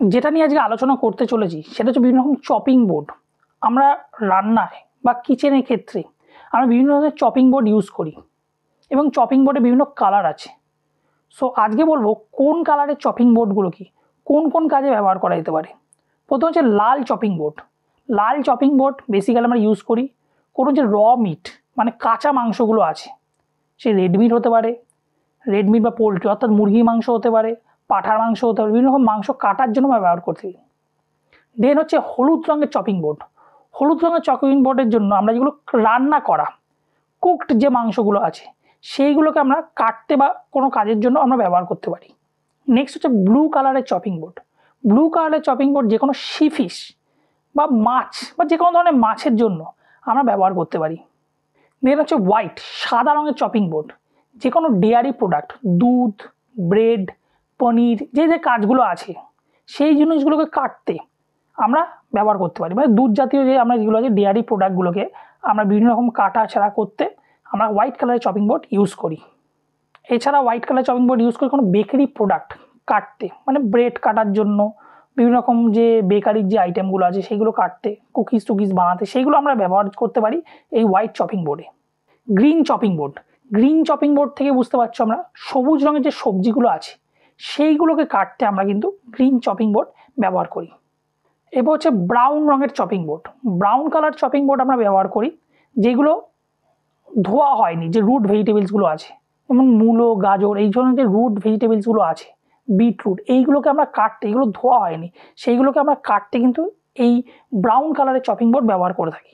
যেটা নিয়ে আজকে আলোচনা করতে চলেছি সেটা হচ্ছে বিভিন্ন রকম চপিং বোর্ড। আমরা রান্নায় বা কিচেনের ক্ষেত্রে আমরা বিভিন্ন ধরনের চপিং বোর্ড ইউজ করি এবং চপিং বোর্ডে বিভিন্ন কালার আছে। সো আজকে বলবো কোন কালারের চপিং বোর্ডগুলো কি কোন কোন কাজে ব্যবহার করা যেতে পারে। প্রথম হচ্ছে লাল চপিং বোর্ড। লাল চপিং বোর্ড বেসিক্যালি আমরা ইউজ করি কোনো যে র মিট মানে কাঁচা মাংসগুলো আছে, সে রেড মিট হতে পারে, রেড মিট বা পোলট্রি অর্থাৎ মুরগির মাংস হতে পারে, পাঁঠার মাংস হতে পারে, বিভিন্ন রকম মাংস কাটার জন্য আমরা ব্যবহার করতে পারি। দেন হচ্ছে হলুদ রঙের চপিং বোর্ড। হলুদ রঙের চপিং বোর্ডের জন্য আমরা যেগুলো রান্না করা কুকড যে মাংসগুলো আছে সেইগুলোকে আমরা কাটতে বা কোনো কাজের জন্য আমরা ব্যবহার করতে পারি। নেক্সট হচ্ছে ব্লু কালারের চপিং বোর্ড। ব্লু কালারের চপিং বোর্ড যে কোনো সি ফিশ বা মাছ বা যে কোনো ধরনের মাছের জন্য আমরা ব্যবহার করতে পারি। দেন হচ্ছে হোয়াইট সাদা রঙের চপিং বোর্ড, যে কোনো ডেয়ারি প্রোডাক্ট দুধ, ব্রেড, পনির যে যে কাজগুলো আছে সেই জিনিসগুলোকে কাটতে আমরা ব্যবহার করতে পারি। মানে দুধ জাতীয় যে আমরা যেগুলো আছে ডেয়ারি প্রোডাক্টগুলোকে আমরা বিভিন্ন রকম কাটা ছাড়া করতে আমরা হোয়াইট কালারের চপিং বোর্ড ইউজ করি। এছাড়া white colour chopping board use করি কোনো বেকারি প্রোডাক্ট কাটতে, মানে ব্রেড কাটার জন্য, বিভিন্ন রকম যে বেকারির যে আইটেমগুলো আছে সেইগুলো কাটতে, কুকিজ টুকিজ বানাতে, সেইগুলো আমরা ব্যবহার করতে পারি এই হোয়াইট চপিং বোর্ডে। Green chopping board. Green chopping board থেকে বুঝতে পারছো আমরা সবুজ রঙের যে সবজিগুলো আছে সেইগুলোকে কাটতে আমরা কিন্তু গ্রিন চপিং বোর্ড ব্যবহার করি। এবার হচ্ছে ব্রাউন রঙের chopping board. Brown colour chopping board আমরা ব্যবহার করি যেগুলো ধোয়া হয়নি, যে রুট ভেজিটেবলসগুলো আছে যেমন মূলো, গাজর, এই ধরনের যে রুট ভেজিটেবলসগুলো আছে, বিটরুট, এইগুলোকে আমরা কাটতে, এগুলো ধোয়া হয়নি সেইগুলোকে আমরা কাটতে কিন্তু এই ব্রাউন কালারের চপিং বোর্ড ব্যবহার করে থাকি।